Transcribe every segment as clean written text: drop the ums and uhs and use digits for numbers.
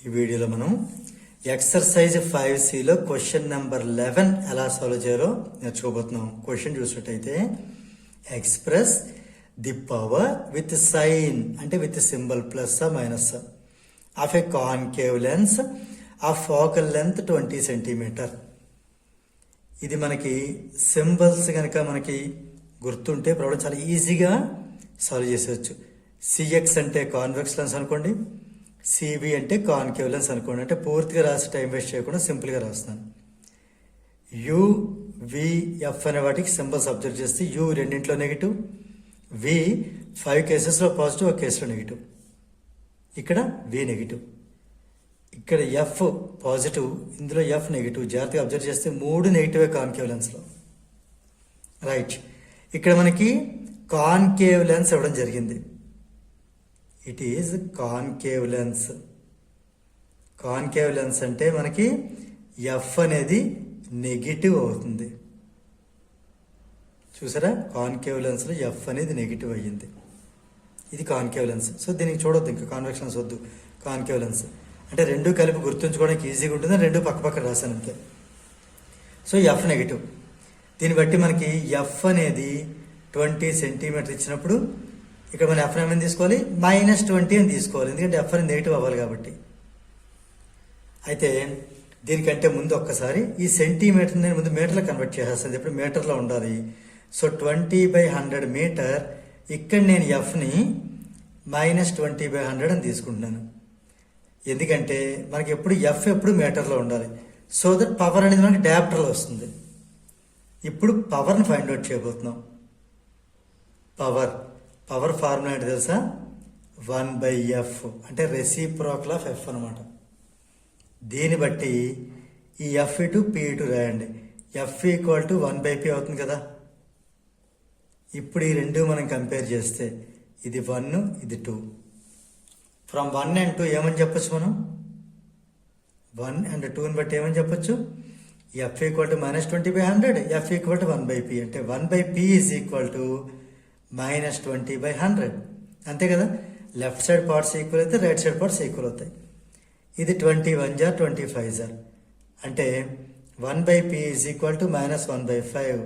ఈ వీడియోలో మనం ఎక్సర్సైజ్ 5Cలో క్వశ్చన్ నెంబర్ 11 ఎలా సాల్వ్ చేయాలో నేర్చుకోబోతున్నాం. క్వశ్చన్ చూసినట్టయితే express the power with sign అంటే with symbol plus minus of a concave lens of focal length 20 centimetre. ఇది మనకి సింబల్స్ కనుక మనకి గుర్తుంటే ప్రాబ్లం చాలా ఈజీగా సాల్వ్ చేసేవచ్చు. సిఎక్స్ అంటే కాన్వెక్స్ లెన్స్ అనుకోండి, సివి అంటే కాన్కేవ్ లెన్స్ అనుకోండి. అంటే పూర్తిగా రాసి టైం వేస్ట్ చేయకుండా సింపుల్గా రాస్తున్నాను. యు, వి, ఎఫ్ అనే వాటికి సింబల్స్ అబ్జర్వ్ చేస్తే యు రెండింటిలో నెగిటివ్, వి 5 కేసెస్లో పాజిటివ్, ఒక కేసులో నెగిటివ్. ఇక్కడ వి నెగిటివ్, ఇక్కడ ఎఫ్ పాజిటివ్, ఇందులో ఎఫ్ నెగిటివ్. జాగ్రత్తగా అబ్జర్వ్ చేస్తే 3 నెగిటివే కాన్కేవ్ లెన్స్లో. రైట్, ఇక్కడ మనకి కాన్కేవ్ లెన్స్ ఇవ్వడం జరిగింది. It is concave lens. Concave lens అంటే మనకి ఎఫ్ అనేది నెగిటివ్ అవుతుంది. చూసారా, కాన్కేవ్ లెన్స్లో ఎఫ్ అనేది నెగిటివ్ అయ్యింది. ఇది కాన్కేవ్ లెన్స్. సో దీనికి చూడొద్దు, ఇంకా కాన్వెక్స్ లెన్స్ వద్దు. కాన్కేవ్ లెన్స్ అంటే రెండు కలిపి గుర్తుంచుకోవడానికి ఈజీగా ఉంటుంది. రెండు పక్క పక్కన రాశాను అంతే. So F negative. దీన్ని బట్టి మనకి ఎఫ్ అనేది 20 సెంటీమీటర్ ఇచ్చినప్పుడు ఇక్కడ మనం ఎఫ్ ఏమని తీసుకోవాలి, -20 అని తీసుకోవాలి. ఎందుకంటే ఎఫ్ అనేది నెగిటివ్ అవ్వాలి కాబట్టి. అయితే దీనికంటే ముందు ఒక్కసారి ఈ సెంటీమీటర్ నేను ముందు మీటర్లో కన్వర్ట్ చేసేస్తాను. ఇప్పుడు మీటర్లో ఉండాలి. So 20/100 metre. ఇక్కడ నేను ఎఫ్ని -20/100 అని తీసుకుంటున్నాను. ఎందుకంటే మనకి ఎప్పుడు మీటర్లో ఉండాలి. సో దట్ పవర్ అనేది మనకి డయాప్టర్లో వస్తుంది. ఇప్పుడు పవర్ని ఫైండ్ అవుట్ చేయబోతున్నాం. పవర్ ఫార్ములా ఏంటి తెలుసా? 1/f అంటే రెసిప్రోకల్ ఆఫ్ ఎఫ్ అనమాట. దీన్ని బట్టి ఈ ఎఫ్ ఇటు పి ఇటు రాయండి. ఎఫ్ ఈక్వల్ టు 1/p అవుతుంది కదా. ఇప్పుడు ఈ రెండు మనం కంపేర్ చేస్తే ఇది 1, ఇది 2. ఫ్రమ్ 1 and 2 ఏమని చెప్పొచ్చు మనం? 1 and 2ని బట్టి ఏమని చెప్పొచ్చు? F equal to -20/100, F equal to 1/p. అంటే 1/p ఈజ్ ఈక్వల్ టు -20/100. అంతే కదా. లెఫ్ట్ సైడ్ పార్ట్స్ ఈక్వల్ అయితే రైట్ సైడ్ పార్ట్స్ ఈక్వల్ అవుతాయి. ఇది 21 × 25 అంటే 1/p ఈజ్ ఈక్వల్ టు -1/5.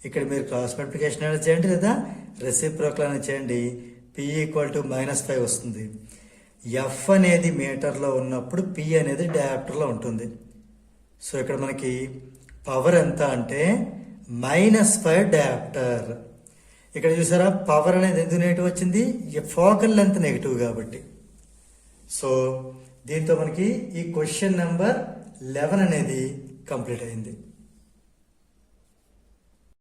ఇక్కడ మీరు క్రాస్ మల్టిప్లికేషన్ అనేది చేయండి, లేదా రెసిప్రోకల్ అనేది చేయండి. p ఈక్వల్ టు -5 వస్తుంది. ఎఫ్ అనేది మీటర్లో ఉన్నప్పుడు p అనేది డయాప్టర్లో ఉంటుంది. సో ఇక్కడ మనకి పవర్ ఎంత అంటే -5 డయాప్టర్. ఇక్కడ చూసారా, పవర్ అనేది ఎందుకు నెగిటివ్ వచ్చింది? ఫోకల్ లెంత్ నెగిటివ్ కాబట్టి. సో దీంతో మనకి ఈ క్వశ్చన్ నెంబర్ 11 అనేది కంప్లీట్ అయింది.